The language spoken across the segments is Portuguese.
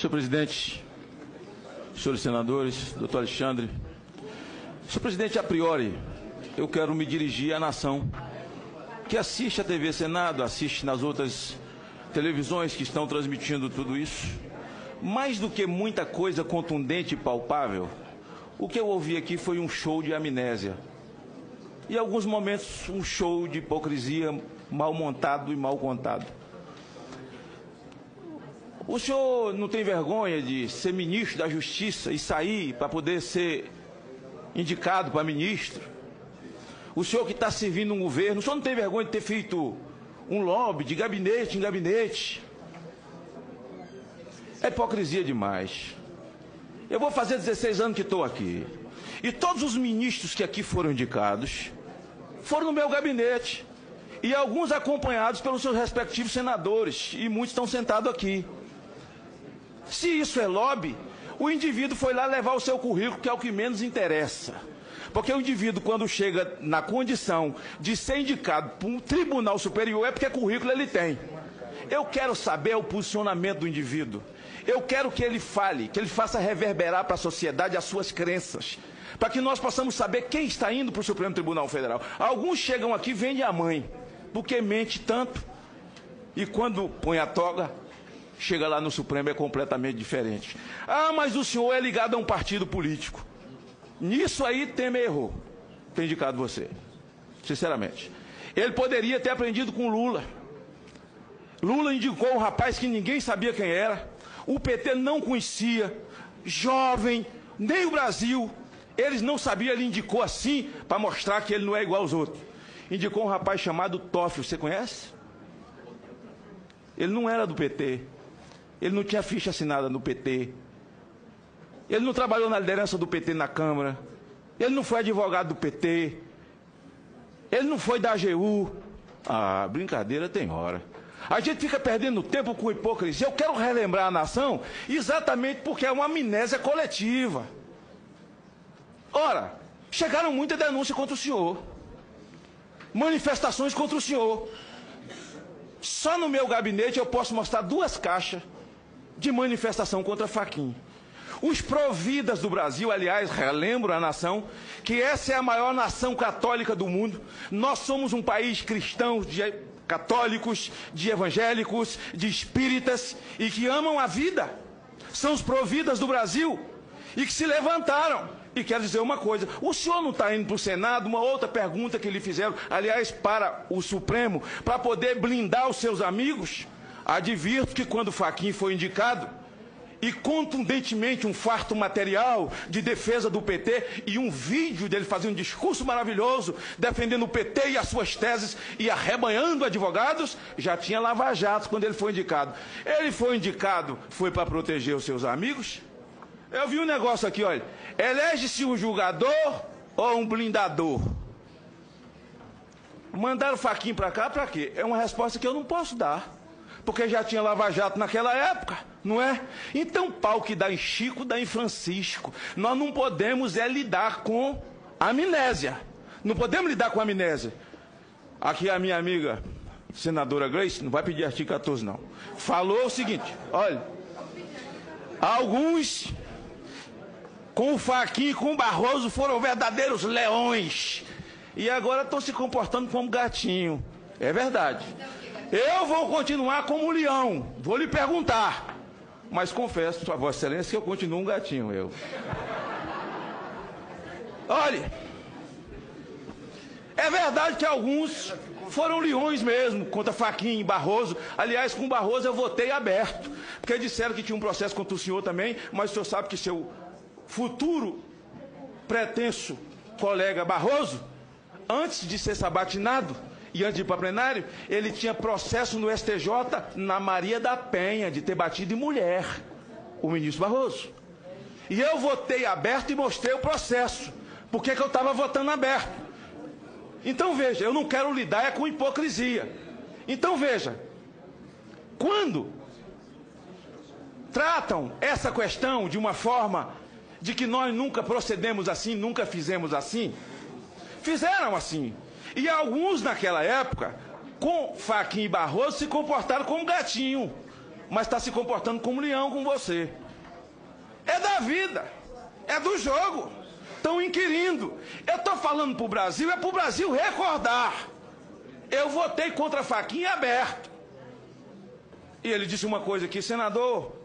Senhor presidente, senhores senadores, doutor Alexandre, senhor presidente, a priori, eu quero me dirigir à nação que assiste a TV Senado, assiste nas outras televisões que estão transmitindo tudo isso. Mais do que muita coisa contundente e palpável, o que eu ouvi aqui foi um show de amnésia. E, em alguns momentos, um show de hipocrisia mal montado e mal contado. O senhor não tem vergonha de ser ministro da Justiça e sair para poder ser indicado para ministro? O senhor que está servindo um governo, o senhor não tem vergonha de ter feito um lobby de gabinete em gabinete? É hipocrisia demais. Eu vou fazer 16 anos que estou aqui. E todos os ministros que aqui foram indicados foram no meu gabinete. E alguns acompanhados pelos seus respectivos senadores. E muitos estão sentados aqui. Se isso é lobby, o indivíduo foi lá levar o seu currículo, que é o que menos interessa. Porque o indivíduo, quando chega na condição de ser indicado por um tribunal superior, é porque currículo ele tem. Eu quero saber o posicionamento do indivíduo. Eu quero que ele fale, que ele faça reverberar para a sociedade as suas crenças, para que nós possamos saber quem está indo para o Supremo Tribunal Federal. Alguns chegam aqui e vendem a mãe, porque mente tanto, e quando põe a toga, chega lá no Supremo é completamente diferente. Ah, mas o senhor é ligado a um partido político. Nisso aí Temer errou, ter indicado você, sinceramente. Ele poderia ter aprendido com Lula. Lula indicou um rapaz que ninguém sabia quem era, o PT não conhecia, jovem, nem o Brasil, eles não sabiam, ele indicou assim, para mostrar que ele não é igual aos outros. Indicou um rapaz chamado Toffoli, você conhece? Ele não era do PT, ele não tinha ficha assinada no PT, ele não trabalhou na liderança do PT na Câmara, ele não foi advogado do PT, ele não foi da AGU. Ah, brincadeira tem hora. A gente fica perdendo tempo com hipocrisia. Eu quero relembrar a nação exatamente porque é uma amnésia coletiva. Ora, chegaram muitas denúncias contra o senhor, manifestações contra o senhor. Só no meu gabinete eu posso mostrar 2 caixas de manifestação contra Fachin. Os providas do Brasil, aliás, relembro a nação, que essa é a maior nação católica do mundo. Nós somos um país cristão, de católicos, de evangélicos, de espíritas, e que amam a vida. São os providas do Brasil, e que se levantaram. E quero dizer uma coisa, o senhor não está indo para o Senado? Uma outra pergunta que lhe fizeram, aliás, para o Supremo, para poder blindar os seus amigos. Advirto que quando Fachin foi indicado, e contundentemente um farto material de defesa do PT e um vídeo dele fazendo um discurso maravilhoso, defendendo o PT e as suas teses e arrebanhando advogados, já tinha lava-jato quando ele foi indicado. Ele foi indicado, foi para proteger os seus amigos? Eu vi um negócio aqui, olha, elege-se um julgador ou um blindador? Mandaram Fachin para cá para quê? É uma resposta que eu não posso dar, porque já tinha lava-jato naquela época, não é? Então, pau que dá em Chico, dá em Francisco. Nós não podemos lidar com amnésia. Não podemos lidar com amnésia. Aqui a minha amiga, senadora Gleice, não vai pedir artigo 14 não, falou o seguinte, olha, alguns com o Fachin e com o Barroso foram verdadeiros leões e agora estão se comportando como gatinho. É verdade. Eu vou continuar como leão, vou lhe perguntar, mas confesso, a Vossa Excelência, que eu continuo um gatinho, eu. Olha, é verdade que alguns foram leões mesmo, contra Fachin e Barroso. Aliás, com Barroso eu votei aberto, porque disseram que tinha um processo contra o senhor também, mas o senhor sabe que seu futuro pretenso colega Barroso, antes de ser sabatinado, e antes de ir para plenário, ele tinha processo no STJ na Maria da Penha, de ter batido em mulher, o ministro Barroso. E eu votei aberto e mostrei o processo. Por que eu estava votando aberto? Então veja, eu não quero lidar com hipocrisia. Então veja, quando tratam essa questão de uma forma de que nós nunca procedemos assim, nunca fizemos assim, fizeram assim. E alguns naquela época, com Fachin e Barroso, se comportaram como gatinho. mas está se comportando como um leão com você. É da vida, é do jogo. Estão inquirindo. Eu estou falando para o Brasil, é para o Brasil recordar. Eu votei contra a faquinha aberto. E ele disse uma coisa aqui, senador,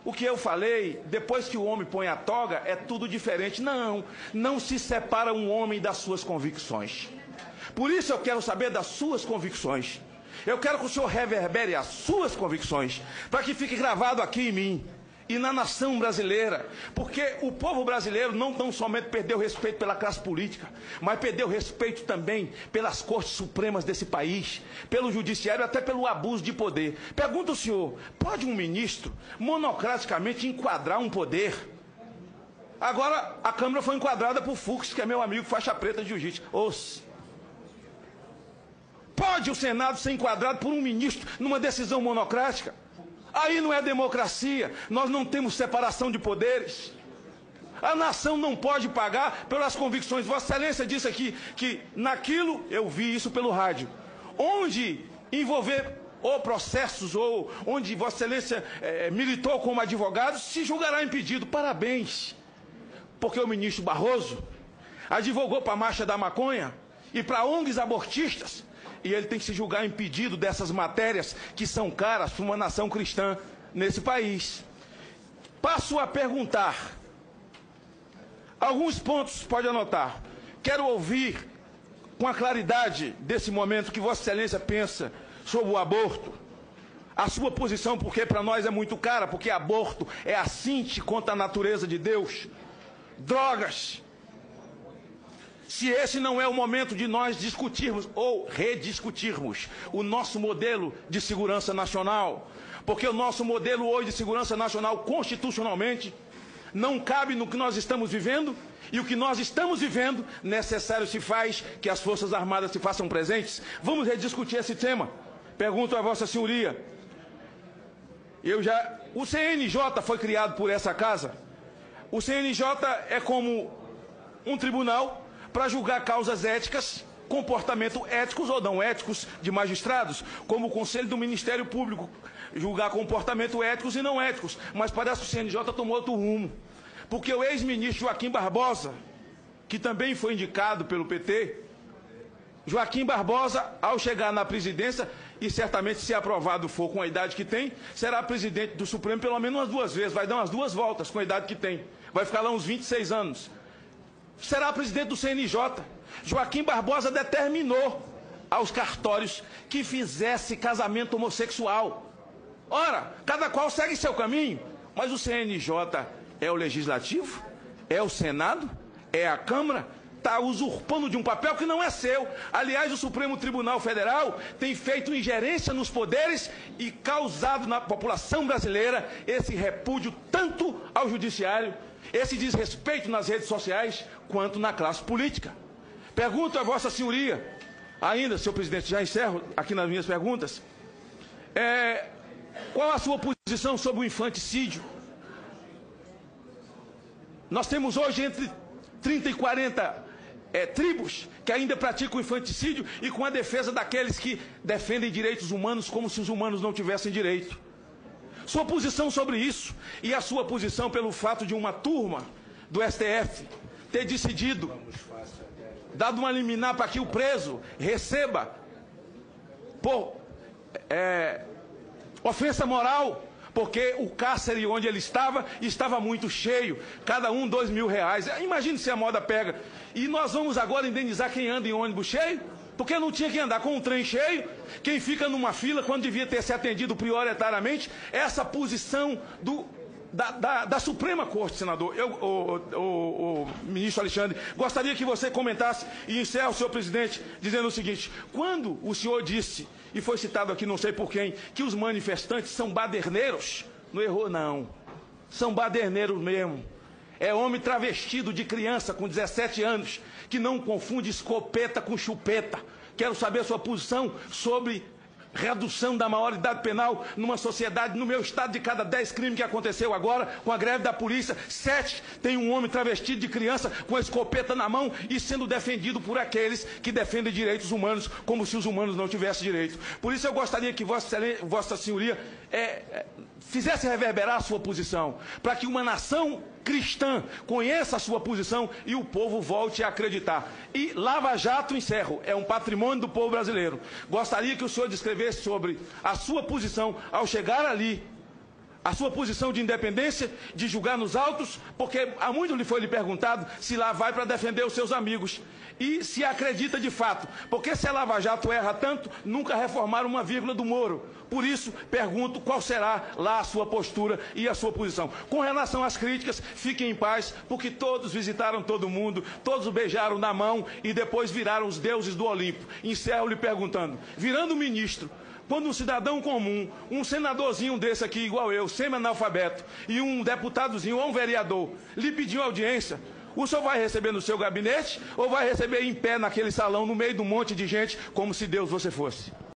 o que eu falei, depois que o homem põe a toga, é tudo diferente. Não, não se separa um homem das suas convicções. Por isso eu quero saber das suas convicções. Eu quero que o senhor reverbere as suas convicções, para que fique gravado aqui em mim e na nação brasileira, porque o povo brasileiro não tão somente perdeu respeito pela classe política, mas perdeu respeito também pelas cortes supremas desse país, pelo judiciário, até pelo abuso de poder. Pergunta o senhor, pode um ministro monocraticamente enquadrar um poder? Agora a Câmara foi enquadrada por Fux, que é meu amigo faixa preta de jiu-jitsu. Pode o Senado ser enquadrado por um ministro numa decisão monocrática? Aí não é democracia, nós não temos separação de poderes. A nação não pode pagar pelas convicções. Vossa Excelência disse aqui que naquilo, eu vi isso pelo rádio, onde envolver ou processos, ou onde Vossa Excelência militou como advogado, se julgará impedido. Parabéns, porque o ministro Barroso advogou para a Marcha da Maconha e para ONGs abortistas, e ele tem que se julgar impedido dessas matérias que são caras para uma nação cristã nesse país. Passo a perguntar. Alguns pontos, pode anotar. Quero ouvir com a claridade desse momento que Vossa Excelência pensa sobre o aborto. A sua posição, porque para nós é muito cara, porque aborto é assinte contra a natureza de Deus. Drogas. Se esse não é o momento de nós discutirmos ou rediscutirmos o nosso modelo de segurança nacional, porque o nosso modelo hoje de segurança nacional constitucionalmente não cabe no que nós estamos vivendo, e o que nós estamos vivendo necessário se faz que as Forças Armadas se façam presentes. Vamos rediscutir esse tema. Pergunto a Vossa Senhoria, o CNJ foi criado por essa casa. O CNJ é como um tribunal para julgar causas éticas, comportamento éticos ou não éticos de magistrados, como o Conselho do Ministério Público, julgar comportamento éticos e não éticos. Mas parece que o CNJ tomou outro rumo, porque o ex-ministro Joaquim Barbosa, que também foi indicado pelo PT, Joaquim Barbosa, ao chegar na presidência, e certamente se aprovado for com a idade que tem, será presidente do Supremo pelo menos umas 2 vezes, vai dar umas 2 voltas com a idade que tem, vai ficar lá uns 26 anos. Será presidente do CNJ. Joaquim Barbosa determinou aos cartórios que fizesse casamento homossexual. Ora, cada qual segue seu caminho, mas o CNJ é o Legislativo, é o Senado, é a Câmara, está usurpando de um papel que não é seu. Aliás, o Supremo Tribunal Federal tem feito ingerência nos poderes e causado na população brasileira esse repúdio tanto ao Judiciário, esse desrespeito nas redes sociais, quanto na classe política. Pergunto a Vossa Senhoria, ainda, senhor presidente, já encerro aqui nas minhas perguntas, qual a sua posição sobre o infanticídio? Nós temos hoje entre 30 e 40 tribos que ainda praticam o infanticídio e com a defesa daqueles que defendem direitos humanos como se os humanos não tivessem direito. Sua posição sobre isso e a sua posição pelo fato de uma turma do STF ter decidido, dado uma liminar para que o preso receba por ofensa moral, porque o cárcere onde ele estava muito cheio, cada um R$2.000. Imagine se a moda pega. E nós vamos agora indenizar quem anda em ônibus cheio? Porque não tinha que andar com um trem cheio, quem fica numa fila quando devia ter se atendido prioritariamente. Essa posição da Suprema Corte, senador. O ministro Alexandre, gostaria que você comentasse e encerre o senhor presidente dizendo o seguinte: quando o senhor disse, e foi citado aqui não sei por quem, que os manifestantes são baderneiros, não errou não, são baderneiros mesmo. É homem travestido de criança com 17 anos, que não confunde escopeta com chupeta. Quero saber a sua posição sobre redução da maioridade penal numa sociedade. No meu estado, de cada 10 crimes que aconteceu agora, com a greve da polícia, 7 tem um homem travestido de criança com a escopeta na mão e sendo defendido por aqueles que defendem direitos humanos, como se os humanos não tivessem direito. Por isso eu gostaria que Vossa Senhoria fizesse reverberar a sua posição, para que uma nação cristã conheça a sua posição e o povo volte a acreditar. E Lava Jato, encerro, é um patrimônio do povo brasileiro. Gostaria que o senhor descrevesse sobre a sua posição ao chegar ali, a sua posição de independência, de julgar nos autos, porque há muito lhe foi perguntado se lá vai para defender os seus amigos. E se acredita de fato, porque se a Lava Jato erra tanto, nunca reformaram uma vírgula do Moro. Por isso, pergunto qual será lá a sua postura e a sua posição. Com relação às críticas, fiquem em paz, porque todos visitaram todo mundo, todos o beijaram na mão e depois viraram os deuses do Olimpo. Encerro lhe perguntando, virando ministro, quando um cidadão comum, um senadorzinho desse aqui, igual eu, semi-analfabeto, e um deputadozinho ou um vereador, lhe pediu audiência, o senhor vai receber no seu gabinete ou vai receber em pé naquele salão, no meio de um monte de gente, como se Deus você fosse?